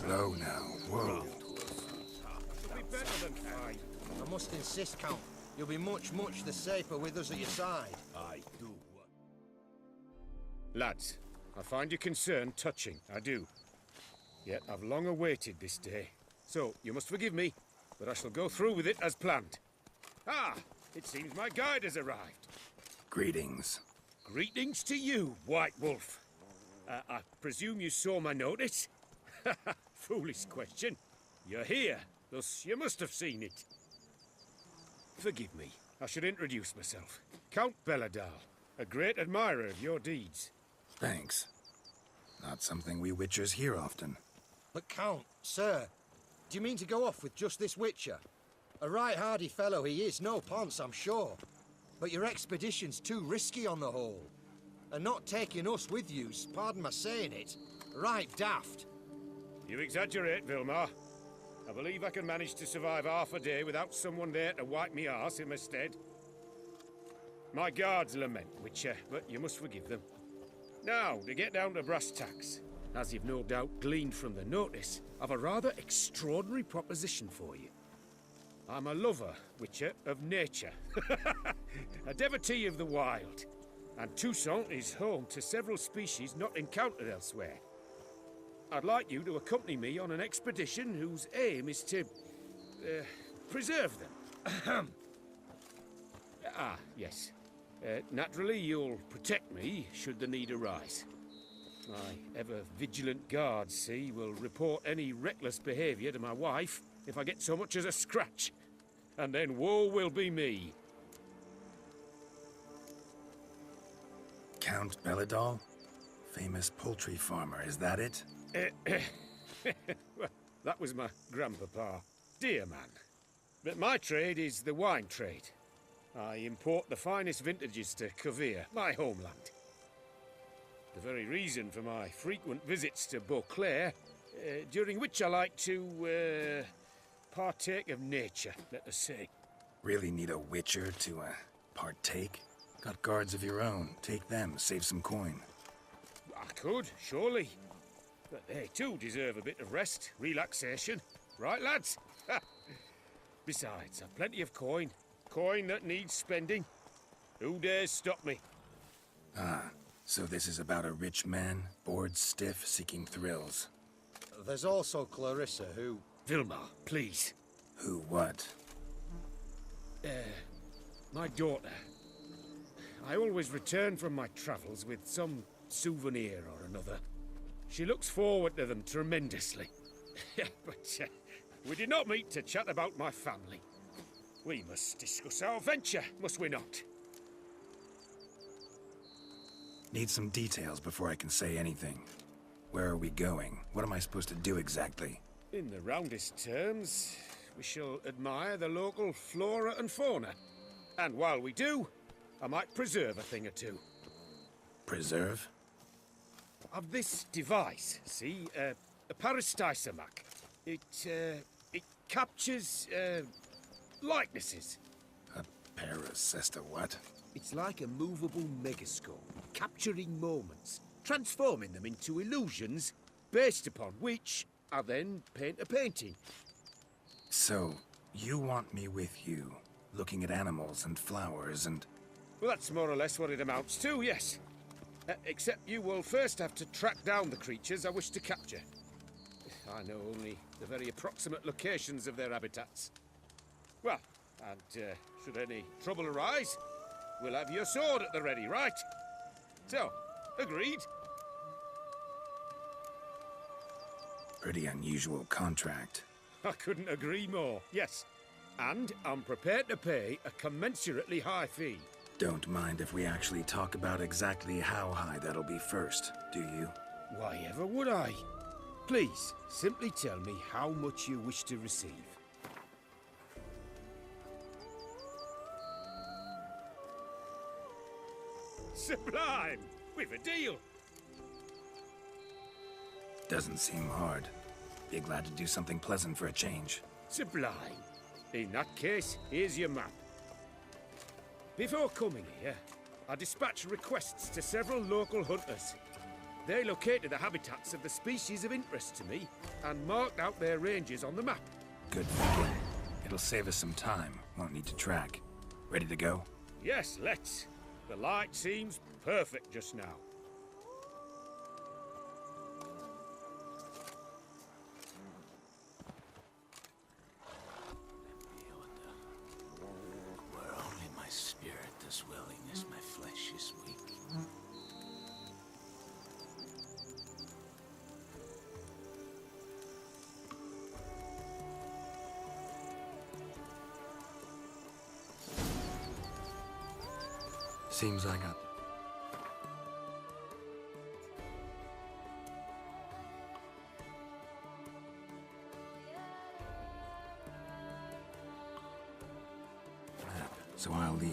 Slow now. Whoa. Be better than fine. I must insist, Count. You'll be much the safer with us at your side. I do. Lads, I find your concern touching, I do. Yet I've long awaited this day. So, you must forgive me, but I shall go through with it as planned. Ah, it seems my guide has arrived. Greetings. Greetings to you, White Wolf. I presume you saw my notice? Foolish question. You're here, thus you must have seen it. Forgive me, I should introduce myself. Count Belladal, a great admirer of your deeds. Thanks. Not something we Witchers hear often. But Count, sir, do you mean to go off with just this Witcher? A right hardy fellow he is, no ponce, I'm sure. But your expedition's too risky on the whole. And not taking us with you's, pardon my saying it, right daft. You exaggerate, Vilmar. I believe I can manage to survive half a day without someone there to wipe me arse in my stead. My guards lament, Witcher, but you must forgive them. Now, to get down to brass tacks, as you've no doubt gleaned from the notice, I've a rather extraordinary proposition for you. I'm a lover, Witcher, of nature. A devotee of the wild. And Toussaint is home to several species not encountered elsewhere. I'd like you to accompany me on an expedition whose aim is to preserve them. Yes. Naturally, you'll protect me should the need arise. My ever-vigilant guards, see, will report any reckless behavior to my wife if I get so much as a scratch. And then woe will be me. Count Belladal? Famous poultry farmer, is that it? Well, that was my grandpapa. Dear man. But my trade is the wine trade. I import the finest vintages to Cavir, my homeland. The very reason for my frequent visits to Beauclair, during which I like to, partake of nature, let us say. Really need a Witcher to, partake? Got guards of your own. Take them, save some coin. I could, surely. But they too deserve a bit of rest, relaxation. Right, lads? Besides, I've plenty of coin. Coin that needs spending. Who dares stop me? Ah, so this is about a rich man, bored stiff, seeking thrills. There's also Clarissa, who... Vilmar, please. Who what? My daughter. I always return from my travels with some souvenir or another. She looks forward to them tremendously. But we did not meet to chat about my family. We must discuss our venture, must we not? Need some details before I can say anything. Where are we going? What am I supposed to do exactly? In the roundest terms, we shall admire the local flora and fauna. And while we do, I might preserve a thing or two. Preserve? Of this device, see? A peristysomac. It captures, likenesses. A paracesta what? It's like a movable megascope, capturing moments, transforming them into illusions, based upon which I then paint a painting. So, you want me with you, looking at animals and flowers and... Well, that's more or less what it amounts to, yes. Except you will first have to track down the creatures I wish to capture. I know only the very approximate locations of their habitats. Well, and should any trouble arise, we'll have your sword at the ready, right? So, agreed? Pretty unusual contract. I couldn't agree more, yes. And I'm prepared to pay a commensurately high fee. Don't mind if we actually talk about exactly how high that'll be first, do you? Why ever would I? Please, simply tell me how much you wish to receive. Sublime! We've a deal! Doesn't seem hard. Be glad to do something pleasant for a change. Sublime. In that case, here's your map. Before coming here, I dispatched requests to several local hunters. They located the habitats of the species of interest to me and marked out their ranges on the map. Good thinking. It'll save us some time. Won't need to track. Ready to go? Yes, let's. The light seems perfect just now. Where only my spirit does willingness, my flesh is weak. Seems I got... map, so I'll lead.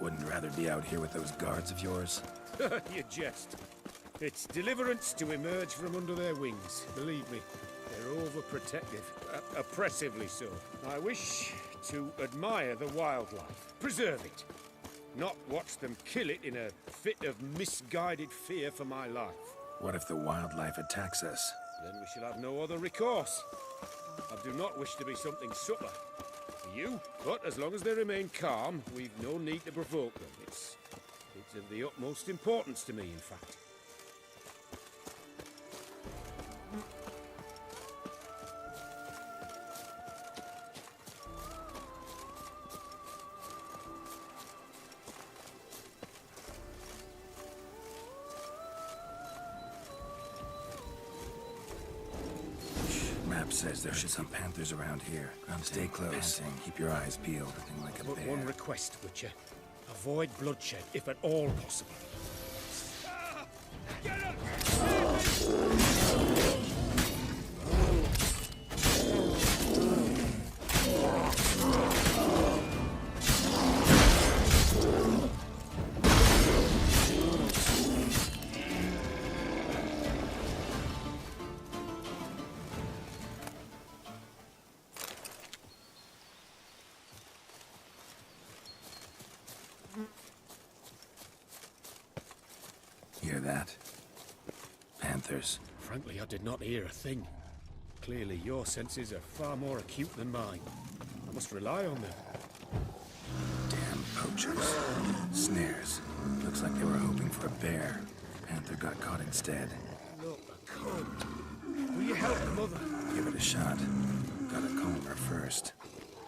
Wouldn't rather be out here with those guards of yours? You jest. It's deliverance to emerge from under their wings. Believe me, they're overprotective. Oppressively so. I wish to admire the wildlife. Preserve it. Not watch them kill it in a fit of misguided fear for my life. What if the wildlife attacks us? Then we shall have no other recourse. I do not wish to be something subtler for you, but as long as they remain calm, we've no need to provoke them. It's of the utmost importance to me, in fact. Map says there should be some panthers around here. Stay close. Keep your eyes peeled. Nothing like a But bear. one request, Witcher. Avoid bloodshed, if at all possible. Get up! Hear that? Panthers. Frankly, I did not hear a thing. Clearly, your senses are far more acute than mine. I must rely on them. Damn poachers. Snares. Looks like they were hoping for a bear. Panther got caught instead. Look, a comb. Will you help the mother? Give it a shot. Gotta comb her first.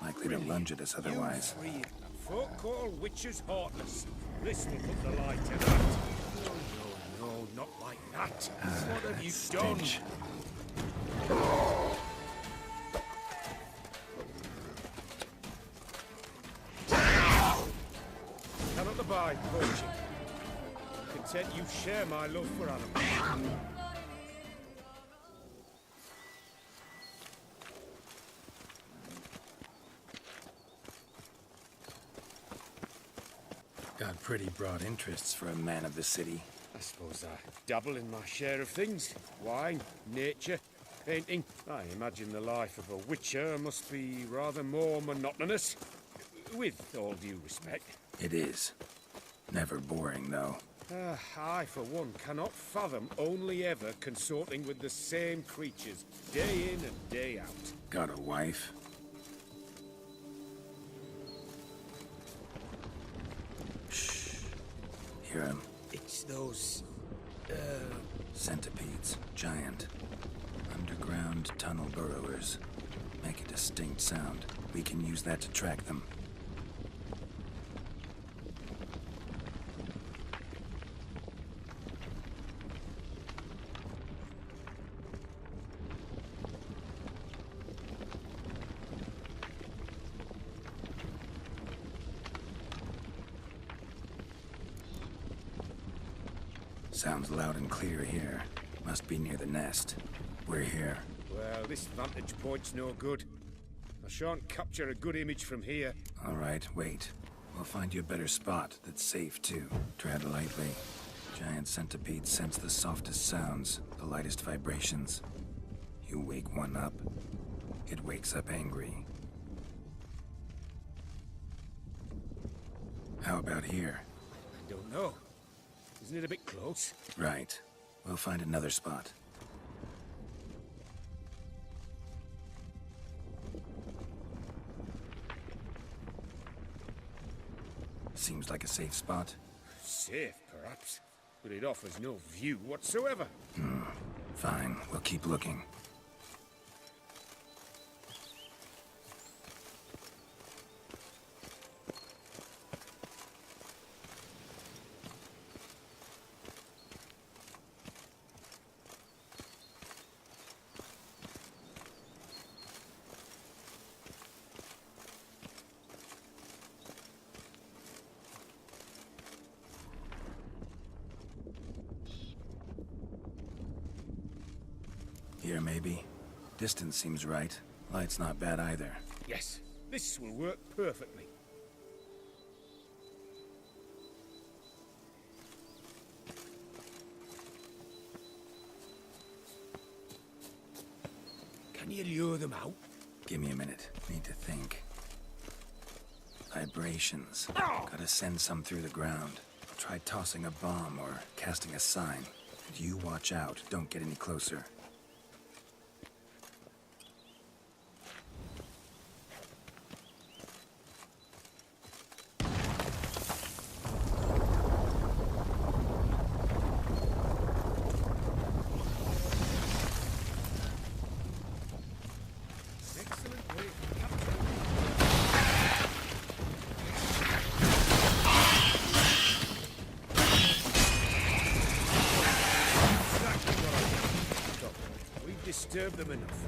Likely to lunge at us otherwise. You three, folk call witches heartless. This will put the light to that. No, not like that. What have you done? Stench. Cannot abide poaching. Content you share my love for animals. Got pretty broad interests for a man of the city. I suppose I dabble in my share of things. Wine, nature, painting. I imagine the life of a witcher must be rather more monotonous. With all due respect. It is. Never boring, though. I, for one, cannot fathom only ever consorting with the same creatures, day in and day out. Got a wife? Shh. hear him. It's those... Centipedes. Giant. Underground tunnel burrowers. Make a distinct sound. We can use that to track them. Sounds loud and clear here. Must be near the nest. We're here. Well, this vantage point's no good. I shan't capture a good image from here. All right, wait. We'll find you a better spot that's safe, too. Tread lightly. Giant centipedes sense the softest sounds, the lightest vibrations. You wake one up, it wakes up angry. How about here? I don't know. Isn't it a bit close? Right. We'll find another spot. Seems like a safe spot. Safe, perhaps. But it offers no view whatsoever. Fine, we'll keep looking. Here, maybe. Distance seems right. Light's not bad either. Yes, this will work perfectly. Can you lure them out? Give me a minute. Need to think. Vibrations. Oh! Gotta send some through the ground. Try tossing a bomb or casting a sign. And you watch out. Don't get any closer. Excellent way to capture. Exactly what I wanted. Stop. We've disturbed them enough.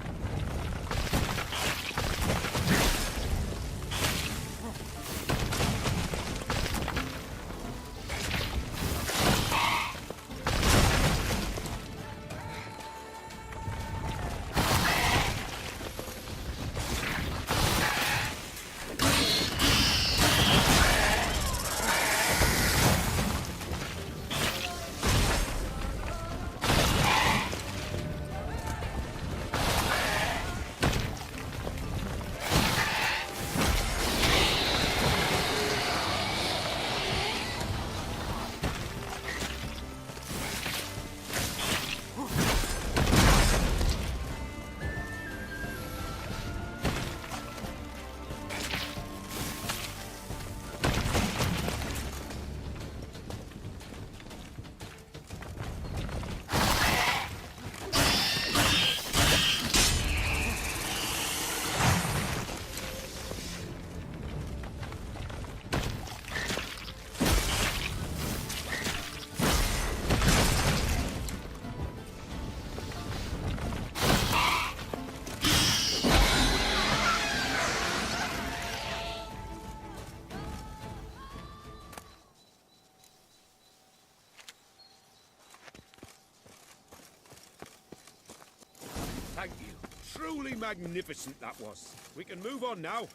Thank you. Truly magnificent that was. We can move on now.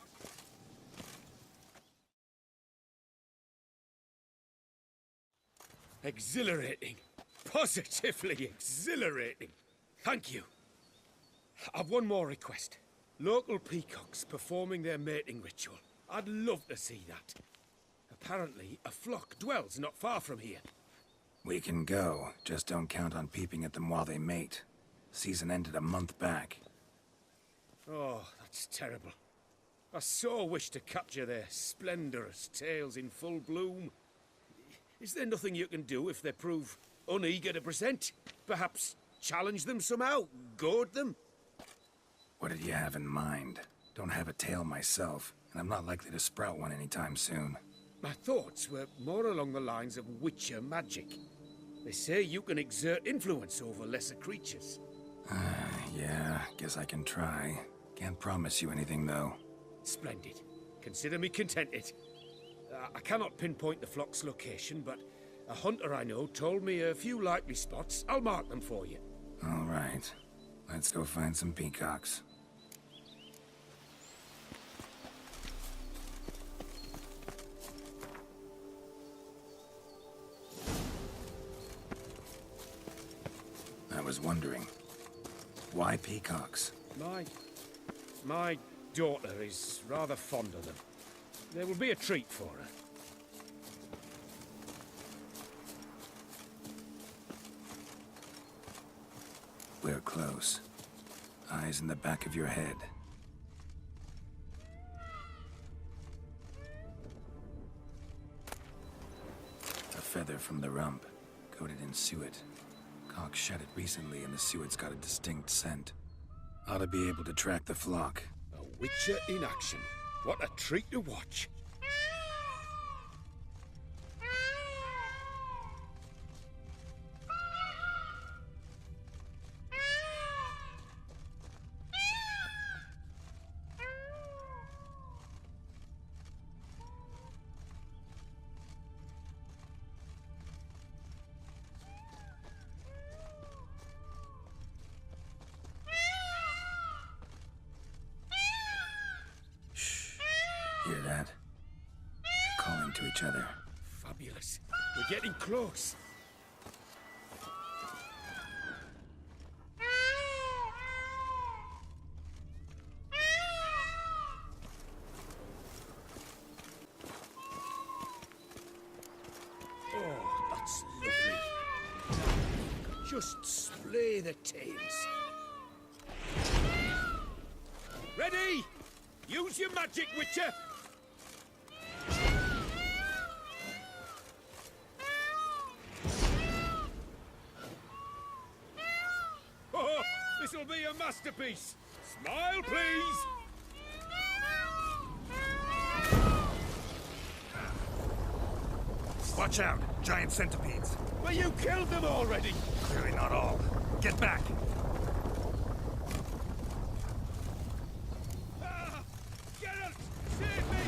Exhilarating. Positively exhilarating. Thank you. I've one more request. Local peacocks performing their mating ritual. I'd love to see that. Apparently, a flock dwells not far from here. We can go. Just don't count on peeping at them while they mate. Season ended a month back. Oh, that's terrible. I so wish to capture their splendorous tails in full bloom. Is there nothing you can do if they prove uneager to present? Perhaps challenge them somehow? Goad them? What did you have in mind? Don't have a tail myself, and I'm not likely to sprout one anytime soon. My thoughts were more along the lines of witcher magic. They say you can exert influence over lesser creatures. Yeah, guess I can try. Can't promise you anything, though. Splendid. Consider me contented. I cannot pinpoint the flock's location, but a hunter I know told me a few likely spots. I'll mark them for you. All right. Let's go find some peacocks. I was wondering, why peacocks? My daughter is rather fond of them. There will be a treat for her. We're close. Eyes in the back of your head. A feather from the rump, coated in suet. Cock shed it recently and the suet's got a distinct scent. Ought to be able to track the flock. A witcher in action. What a treat to watch. Hear that? They're calling to each other. Fabulous. We're getting close. Oh, that's lovely. Just splay the tails. Ready? Use your magic, Witcher! Oh, this'll be a masterpiece! Smile, please! Watch out! Giant centipedes! Well, you killed them already! Clearly not all. Get back! Geralt! Save me!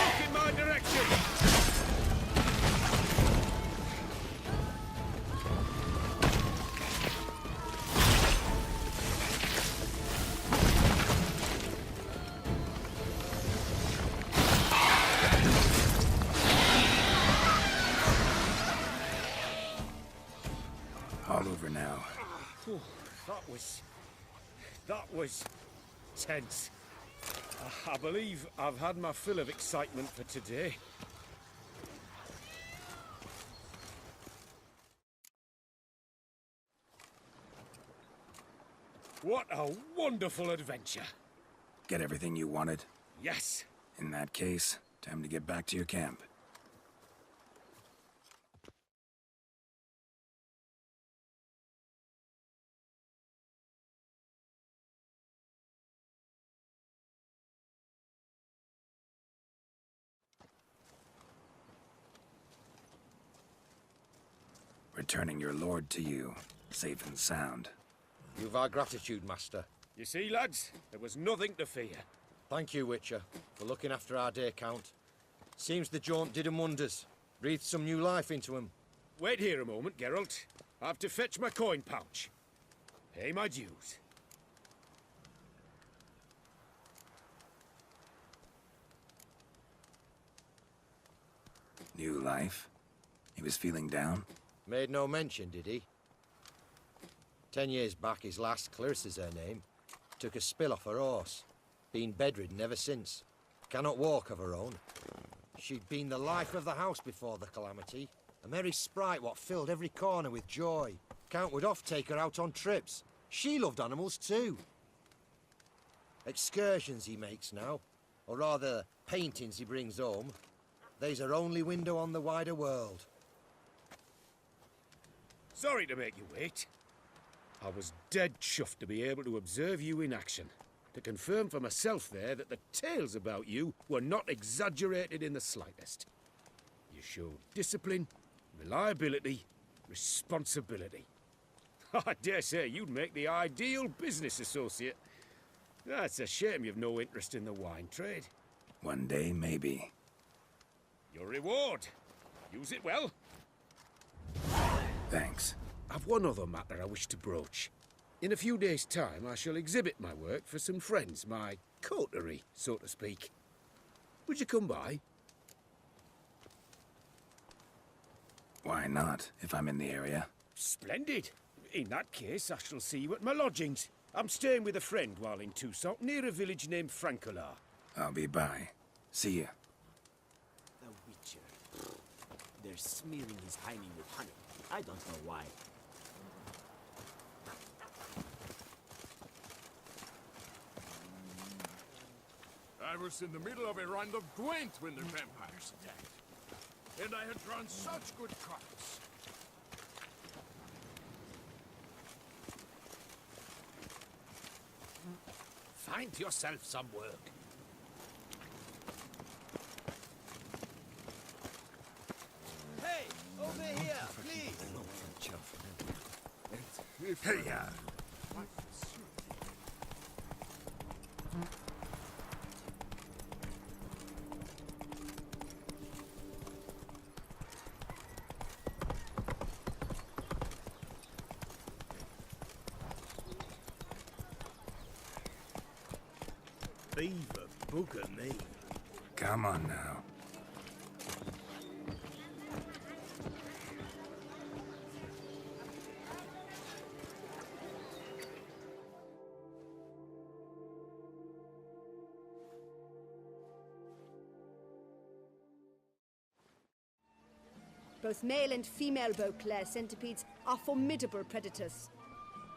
Look in my direction! All over now. Whew, that was tense. I believe I've had my fill of excitement for today. What a wonderful adventure. Get everything you wanted? Yes. In that case, time to get back to your camp. Returning your lord to you, safe and sound. You've our gratitude, Master. You see, lads, there was nothing to fear. Thank you, Witcher, for looking after our day count. Seems the jaunt did 'em wonders. Breathed some new life into 'em. Wait here a moment, Geralt. I have to fetch my coin pouch. Pay my dues. New life? He was feeling down? Made no mention, did he? 10 years back, his last, Clarissa's her name, took a spill off her horse. Been bedridden ever since. Cannot walk of her own. She'd been the life of the house before the calamity. A merry sprite what filled every corner with joy. Count would oft take her out on trips. She loved animals too. Excursions he makes now, or rather, paintings he brings home. They's her only window on the wider world. Sorry to make you wait. I was dead chuffed to be able to observe you in action. To confirm for myself there that the tales about you were not exaggerated in the slightest. You showed discipline, reliability, responsibility. I dare say you'd make the ideal business associate. That's a shame you've no interest in the wine trade. One day, maybe. Your reward. Use it well. Thanks. I've one other matter I wish to broach. In a few days' time, I shall exhibit my work for some friends, my coterie, so to speak. Would you come by? Why not, if I'm in the area? Splendid. In that case, I shall see you at my lodgings. I'm staying with a friend while in Toussaint, near a village named Francois. I'll be by. See ya. The Witcher. They're smearing his hiney with honey. I don't know why. I was in the middle of a round of Gwent when the vampires attacked. And I had drawn such good cards. Find yourself some work. Hey, over here, please. Hey, yeah. Beaver booger me. Come on now. Both male and female Beauclair centipedes are formidable predators.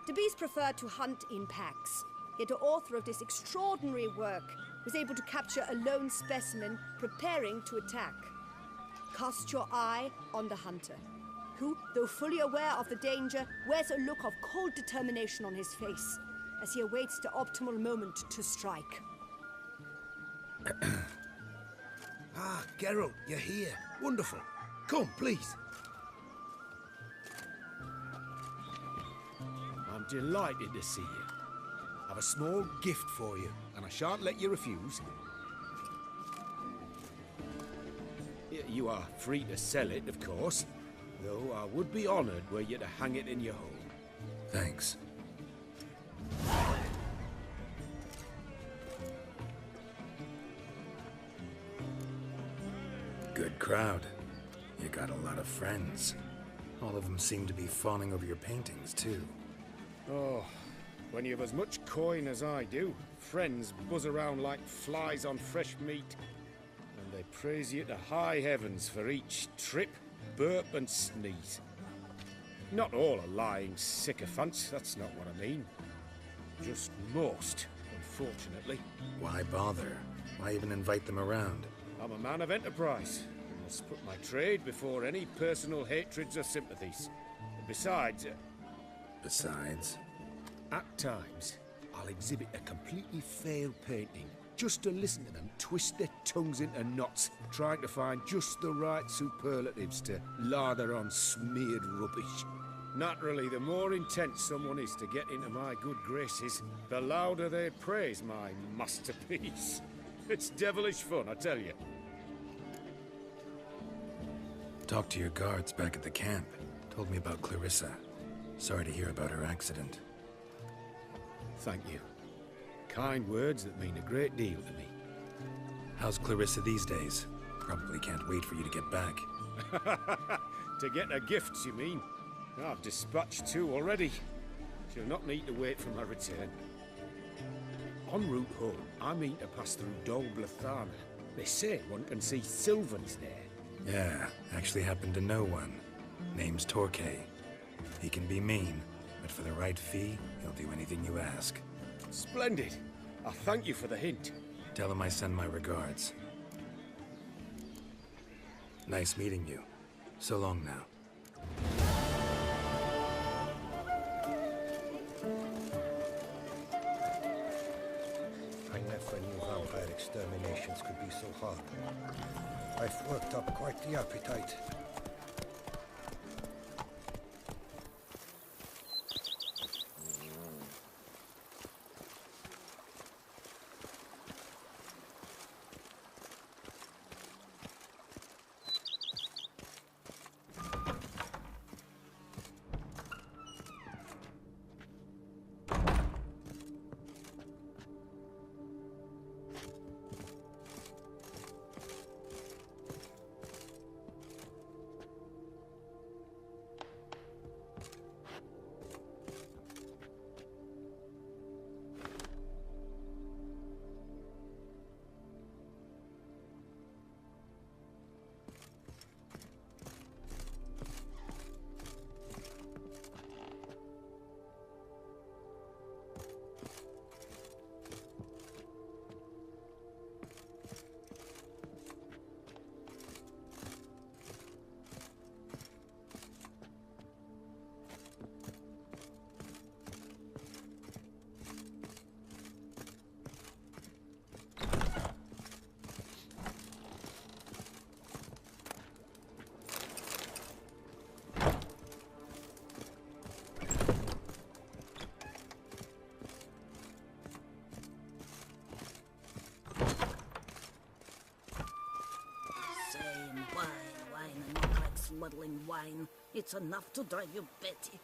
The bees prefer to hunt in packs, yet the author of this extraordinary work was able to capture a lone specimen preparing to attack. Cast your eye on the hunter, who, though fully aware of the danger, wears a look of cold determination on his face as he awaits the optimal moment to strike. Ah, Geralt, you're here. Wonderful. Come, please. I'm delighted to see you. I've a small gift for you, and I shan't let you refuse. You are free to sell it, of course, though I would be honoured were you to hang it in your home. Thanks. Good crowd. You got a lot of friends. All of them seem to be fawning over your paintings, too. Oh, when you have as much coin as I do, friends buzz around like flies on fresh meat. And they praise you to high heavens for each trip, burp and sneeze. Not all are lying sycophants, that's not what I mean. Just most, unfortunately. Why bother? Why even invite them around? I'm a man of enterprise. I must put my trade before any personal hatreds or sympathies. And besides... Besides? At times, I'll exhibit a completely failed painting, just to listen to them twist their tongues into knots, trying to find just the right superlatives to lather on smeared rubbish. Naturally, the more intense someone is to get into my good graces, the louder they praise my masterpiece. It's devilish fun, I tell you. Talked to your guards back at the camp. Told me about Clarissa. Sorry to hear about her accident. Thank you. Kind words that mean a great deal to me. How's Clarissa these days? Probably can't wait for you to get back. To get her gifts, you mean? I've dispatched 2 already. She'll not need to wait for my return. En route home, I mean to pass through Dol Blathana. They say one can see Sylvans there. Yeah, actually happen to know one. Name's Torquay. He can be mean, but for the right fee, he'll do anything you ask. Splendid. I thank you for the hint. Tell him I send my regards. Nice meeting you. So long now. I never knew vampire exterminations could be so hard. I've worked up quite the appetite. Wine, and not like smuggling wine. It's enough to drive you batty.